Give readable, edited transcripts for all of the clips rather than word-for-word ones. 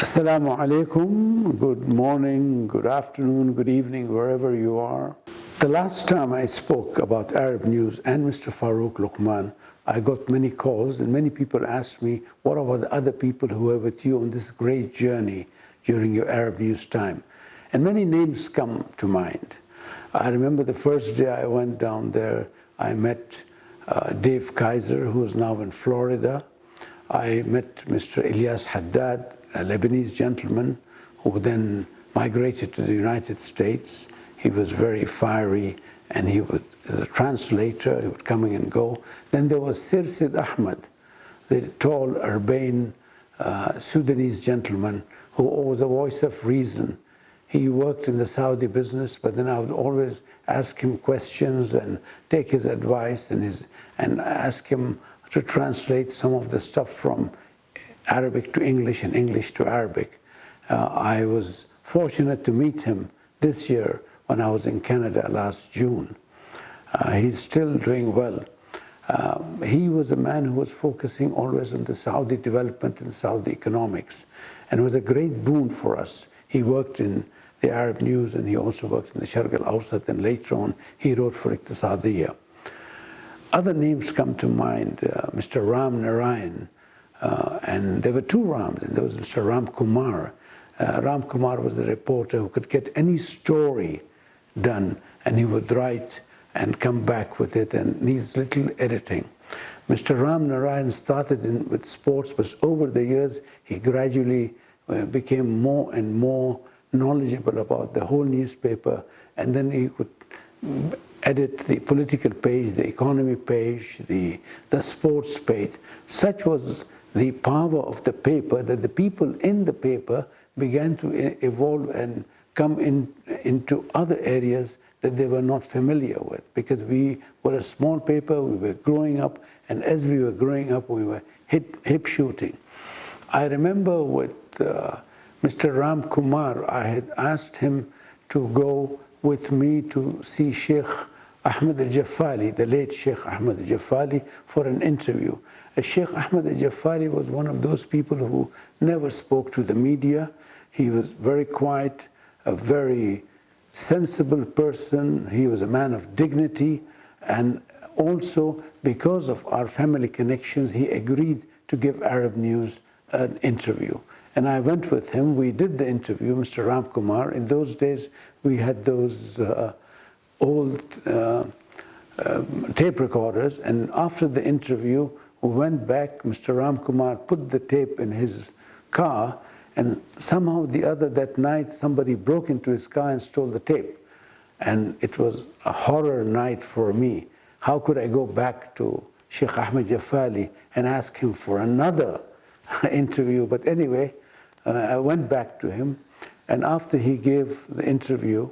Assalamu alaikum, good morning, good afternoon, good evening, wherever you are. The last time I spoke about Arab News and Mr. Farooq Luqman, I got many calls and many people asked me, what about the other people who were with you on this great journey during your Arab News time? And many names come to mind. I remember the first day I went down there, I met Dave Kaiser, who is now in Florida. I met Mr. Ilyas Haddad, a Lebanese gentleman who then migrated to the United States. He was very fiery and he would, as a translator, he would come and go. Then there was Sir Sid Ahmed, the tall, urbane Sudanese gentleman who was a voice of reason. He worked in the Saudi business, but then I would always ask him questions and take his advice and ask him to translate some of the stuff from Arabic to English and English to Arabic. I was fortunate to meet him this year when I was in Canada last June. He's still doing well. He was a man who was focusing always on the Saudi development and Saudi economics, and was a great boon for us. He worked in the Arab News and he also worked in the Sharq al-Awsat, and later on he wrote for Iqtisadiyya. Other names come to mind, Mr. Ram Narayan, and there were two Rams, and there was Mr. Ram Kumar. Ram Kumar was a reporter who could get any story done, and he would write and come back with it, and needs little editing. Mr. Ram Narayan started with sports, but over the years he gradually became more and more knowledgeable about the whole newspaper, and then he could edit the political page, the economy page, the sports page. Such was the power of the paper that the people in the paper began to evolve and come into other areas that they were not familiar with, because we were a small paper, we were growing up, and as we were growing up, we were hip shooting. I remember with Mr. Ram Kumar, I had asked him to go with me to see Sheikh Ahmed al-Jaffali, the late Sheikh Ahmed al-Jaffali, for an interview. Sheikh Ahmed al-Jaffali was one of those people who never spoke to the media. He was very quiet, a very sensible person. He was a man of dignity, and also because of our family connections, he agreed to give Arab News an interview. And I went with him. We did the interview, Mr. Ram Kumar. In those days, we had those old tape recorders, and after the interview, we went back. Mr. Ram Kumar put the tape in his car, and somehow the other that night, somebody broke into his car and stole the tape. And it was a horror night for me. How could I go back to Sheikh Ahmed Jaffali and ask him for another interview? But anyway, I went back to him, and after he gave the interview,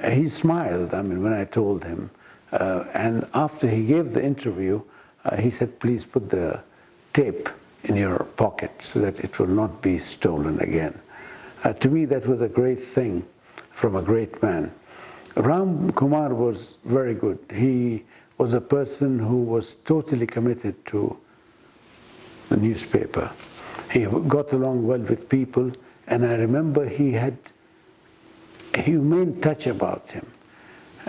he smiled, when I told him. And after he gave the interview, he said, please put the tape in your pocket so that it will not be stolen again. To me, that was a great thing from a great man. Ram Kumar was very good. He was a person who was totally committed to the newspaper. He got along well with people, and I remember he had a humane touch about him.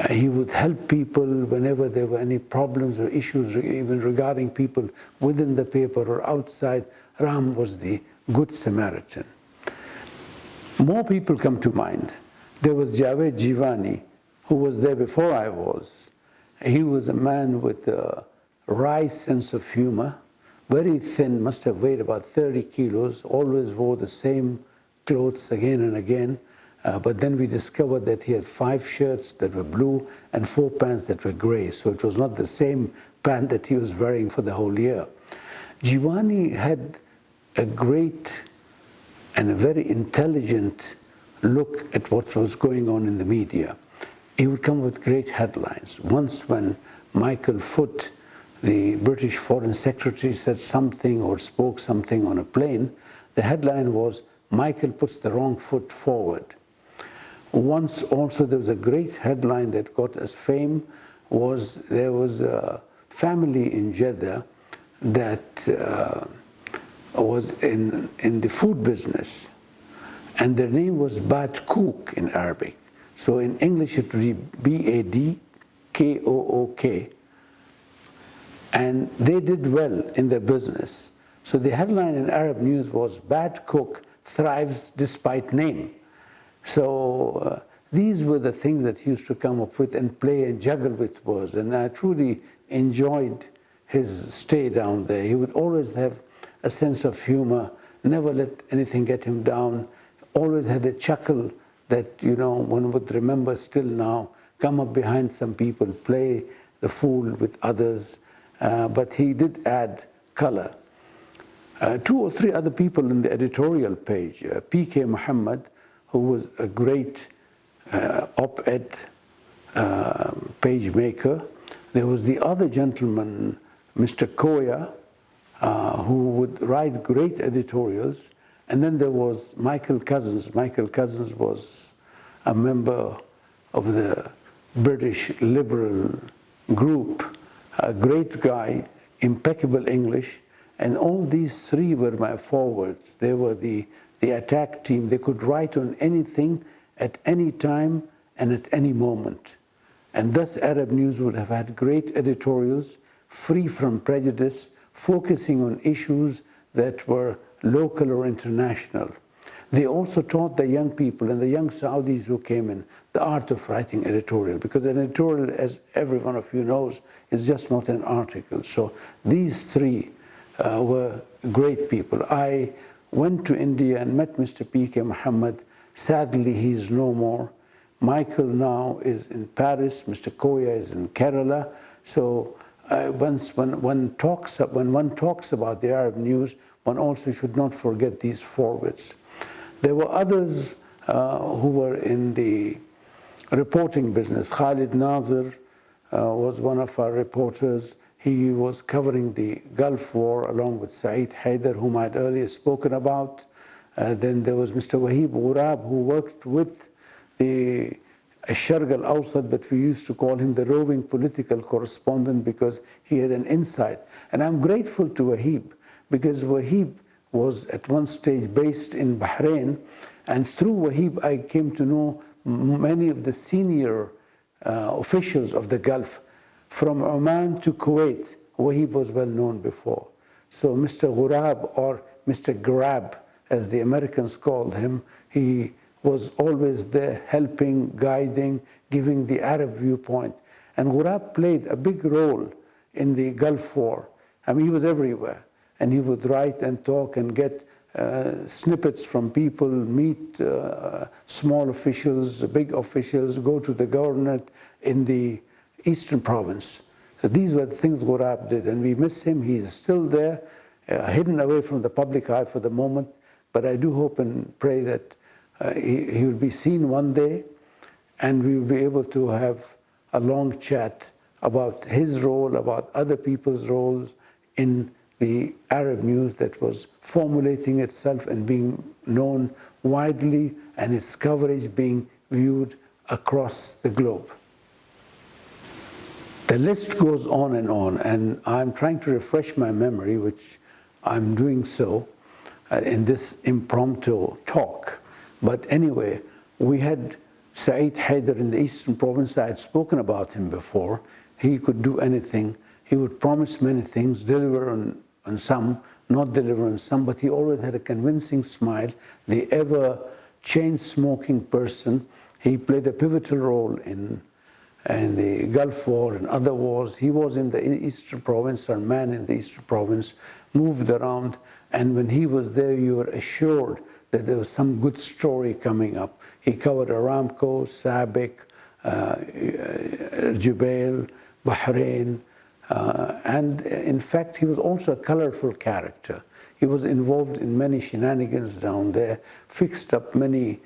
He would help people whenever there were any problems or issues, even regarding people within the paper or outside. Ram was the good Samaritan. More people come to mind. There was Javed Jivani, who was there before I was. He was a man with a wry sense of humor, very thin, must have weighed about 30 kilos, always wore the same clothes again and again. But then we discovered that he had 5 shirts that were blue and 4 pants that were gray. So it was not the same pant that he was wearing for the whole year. Jivani had a great and a very intelligent look at what was going on in the media. He would come with great headlines. Once when Michael Foot, the British Foreign Secretary, said something or spoke something on a plane, the headline was, Michael puts the wrong foot forward. Once also there was a great headline that got us fame, there was a family in Jeddah that was in the food business, and their name was Bad Kook in Arabic. So in English it would be Badkook. And they did well in their business. So the headline in Arab news was, Bad Cook thrives despite name. So these were the things that he used to come up with and play and juggle with words. And I truly enjoyed his stay down there. He would always have a sense of humor, never let anything get him down, always had a chuckle that, you know, one would remember still now, come up behind some people, play the fool with others, but he did add color. 2 or 3 other people in the editorial page, P.K. Muhammad, who was a great op-ed page maker. There was the other gentleman, Mr. Koya, who would write great editorials. And then there was Michael Cousins. Michael Cousins was a member of the British Liberal group, a great guy, impeccable English. And all these 3 were my forwards. They were the attack team. They could write on anything at any time and at any moment. And thus Arab News would have had great editorials, free from prejudice, focusing on issues that were local or international. They also taught the young people and the young Saudis who came in the art of writing editorial, because an editorial, as every one of you knows, is just not an article. So these 3 were great people. I went to India and met Mr. P.K. Muhammad. Sadly, he's no more. Michael now is in Paris. Mr. Koya is in Kerala. So when one talks about the Arab News, one also should not forget these forwards. There were others who were in the reporting business. Khalid Nazir was one of our reporters. He was covering the Gulf War along with Saeed Haider, whom I'd earlier spoken about. Then there was Mr. Wahib Ghurab, who worked with the Sharq al-Awsat, but we used to call him the roving political correspondent because he had an insight. And I'm grateful to Wahib, because Wahib was at one stage based in Bahrain, and through Wahib I came to know many of the senior officials of the Gulf. From Oman to Kuwait, Wahib was well known before. So Mr. Ghurab, or Mr. Grab, as the Americans called him, he was always there helping, guiding, giving the Arab viewpoint. And Ghurab played a big role in the Gulf War. I mean, he was everywhere. And he would write and talk and get snippets from people, meet small officials, big officials, go to the governor in the Eastern Province. So these were the things Ghurab did, and we miss him. He's still there, hidden away from the public eye for the moment, but I do hope and pray that he will be seen one day, and we will be able to have a long chat about his role, about other people's roles in the Arab News that was formulating itself and being known widely, and its coverage being viewed across the globe. The list goes on, and I'm trying to refresh my memory, which I'm doing so in this impromptu talk. But anyway, we had Saeed Haider in the Eastern Province. I had spoken about him before. He could do anything. He would promise many things, deliver on some, not deliver on some, but he always had a convincing smile. The ever chain-smoking person. He played a pivotal role in the Gulf War and other wars. He was in the Eastern Province, or man in the Eastern Province, moved around, and when he was there, you were assured that there was some good story coming up. He covered Aramco, SABIC, Jubail, Bahrain, and in fact, he was also a colorful character. He was involved in many shenanigans down there, fixed up many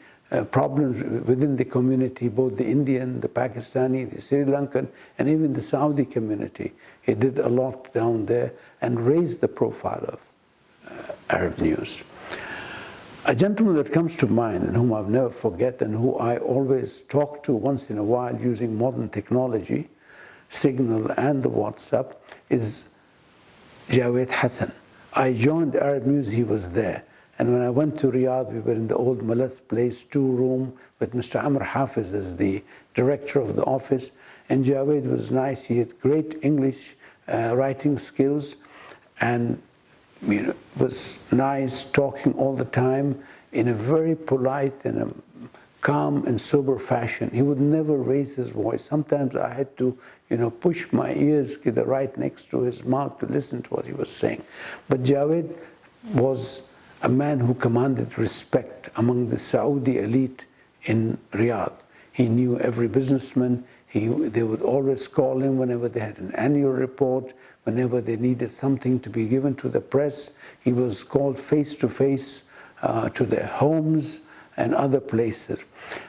problems within the community, both the Indian, the Pakistani, the Sri Lankan, and even the Saudi community. He did a lot down there and raised the profile of Arab News. A gentleman that comes to mind and whom I'll never forget and who I always talk to once in a while using modern technology, Signal and the WhatsApp, is Javed Hassan. I joined Arab News, he was there. And when I went to Riyadh, we were in the old Malas Place 2 room with Mr. Amr Hafiz as the director of the office. And Javed was nice. He had great English writing skills, and was nice, talking all the time in a very polite and a calm and sober fashion. He would never raise his voice. Sometimes I had to, push my ears right next to his mouth to listen to what he was saying. But Javed was a man who commanded respect among the Saudi elite in Riyadh. He knew every businessman. They would always call him whenever they had an annual report, whenever they needed something to be given to the press. He was called face to face to their homes and other places.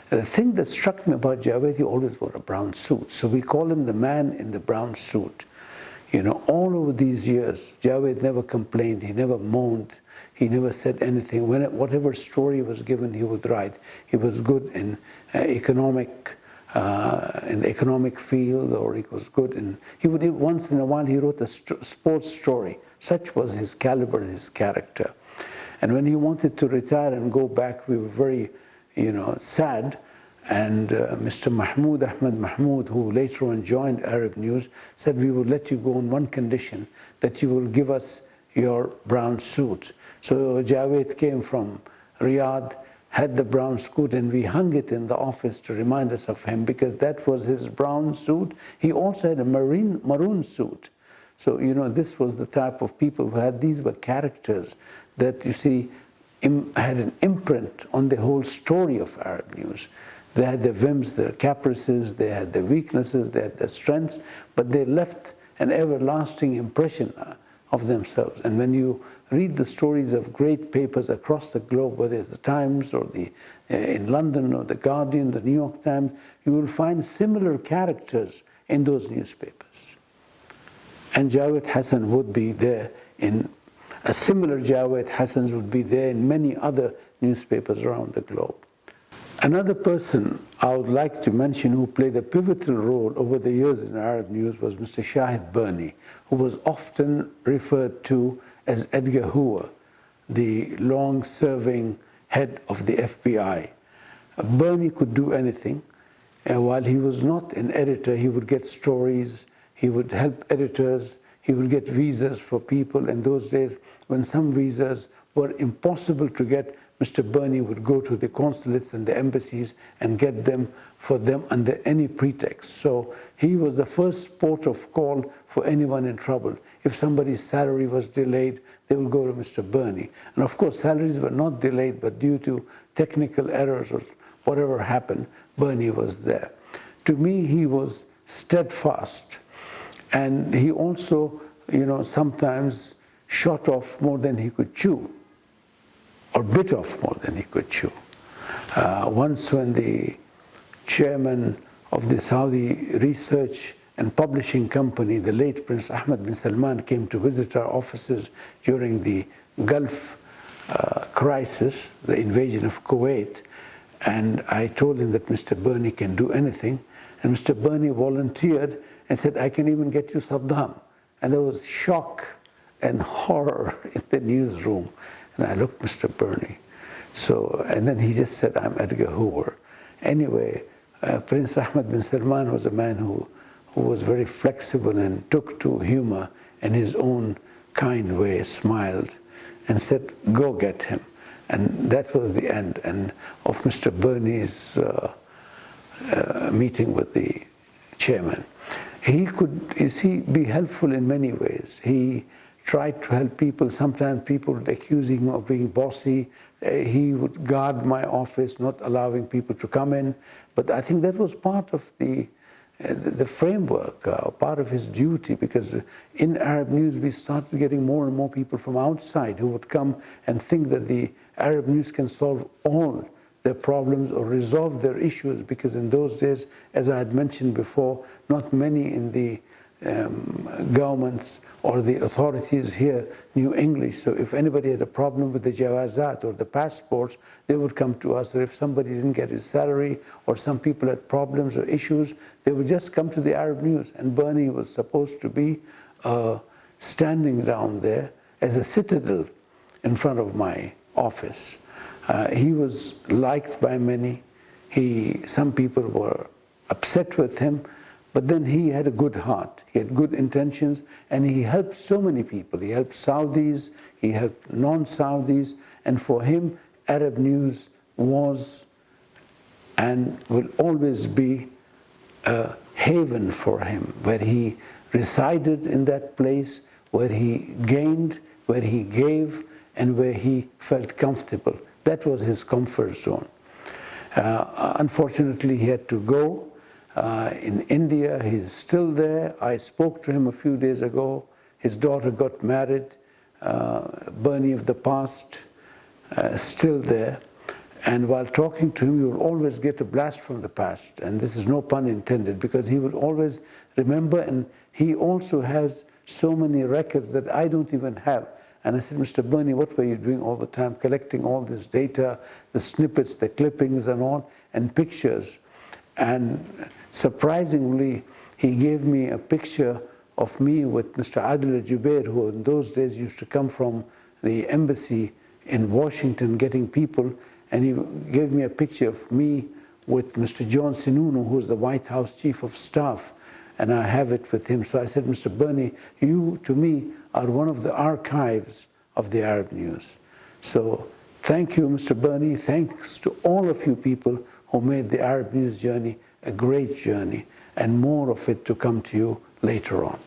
The thing that struck me about Javed, he always wore a brown suit. So we call him the man in the brown suit. All over these years, Javed never complained, he never moaned, he never said anything. Whatever story was given, he would write. He was good in in the economic field, or he was good in, once in a while he wrote a sports story. Such was his caliber and his character. And when he wanted to retire and go back, we were very, sad. And Mr. Ahmed Mahmoud, who later on joined Arab News, said, we will let you go on one condition, that you will give us your brown suit. So Javed came from Riyadh, had the brown suit, and we hung it in the office to remind us of him, because that was his brown suit. He also had a maroon suit. So, this was the type of people who had, these were characters that, you see, had an imprint on the whole story of Arab News. They had their whims, their caprices, they had their weaknesses, they had their strengths, but they left an everlasting impression of themselves. And when you read the stories of great papers across the globe, whether it's the Times or in London or the Guardian, the New York Times, you will find similar characters in those newspapers. And Javed Hassan would be there a similar Javed Hassans would be there in many other newspapers around the globe. Another person I would like to mention who played a pivotal role over the years in Arab News was Mr. Shahid Birnie, who was often referred to as Edgar Hoover, the long-serving head of the FBI. Birnie could do anything. While he was not an editor, he would get stories, he would help editors, he would get visas for people. In those days, when some visas were impossible to get, Mr. Birnie would go to the consulates and the embassies and get them for them under any pretext. So he was the first port of call for anyone in trouble. If somebody's salary was delayed, they would go to Mr. Birnie. And of course, salaries were not delayed, but due to technical errors or whatever happened, Birnie was there. To me, he was steadfast. And he also, sometimes shot off more than he could chew, or bit off more than he could chew. Once when the chairman of the Saudi Research and Publishing Company, the late Prince Ahmed bin Salman, came to visit our offices during the Gulf crisis, the invasion of Kuwait, and I told him that Mr. Birnie can do anything, and Mr. Birnie volunteered and said, I can even get you Saddam. And there was shock and horror in the newsroom. And I looked at Mr. Birnie. And then he just said, I'm Edgar Hoover. Anyway, Prince Ahmed bin Salman was a man who was very flexible and took to humor in his own kind way, smiled, and said, go get him. And that was the end of Mr. Birnie's meeting with the chairman. He could, be helpful in many ways. He tried to help people. Sometimes people would accuse him of being bossy. He would guard my office, not allowing people to come in. But I think that was part of the framework, part of his duty, because in Arab News we started getting more and more people from outside who would come and think that the Arab News can solve all their problems or resolve their issues, because in those days, as I had mentioned before, not many in the governments or the authorities here knew English. So if anybody had a problem with the jawazat or the passports, they would come to us. Or if somebody didn't get his salary, or some people had problems or issues, they would just come to the Arab News. And Birnie was supposed to be standing down there as a citadel in front of my office. He was liked by many. Some people were upset with him, but then he had a good heart. He had good intentions, and he helped so many people. He helped Saudis, he helped non-Saudis, and for him, Arab News was and will always be a haven for him, where he resided in that place, where he gained, where he gave, and where he felt comfortable. That was his comfort zone. Unfortunately, he had to go. In India, he's still there. I spoke to him a few days ago. His daughter got married. Bernie of the past, still there. And while talking to him, you will always get a blast from the past. And this is no pun intended, because he will always remember, and he also has so many records that I don't even have. And I said, Mr. Bernie, what were you doing all the time, collecting all this data, the snippets, the clippings and all, and pictures? And surprisingly, he gave me a picture of me with Mr. Adil Jubair, who in those days used to come from the embassy in Washington getting people, and he gave me a picture of me with Mr. John Sununu, who's the White House Chief of Staff, and I have it with him. So I said, Mr. Bernie, you, to me, are one of the archives of the Arab News. So thank you, Mr. Bernie. Thanks to all of you people who made the Arab News journey a great journey, and more of it to come to you later on.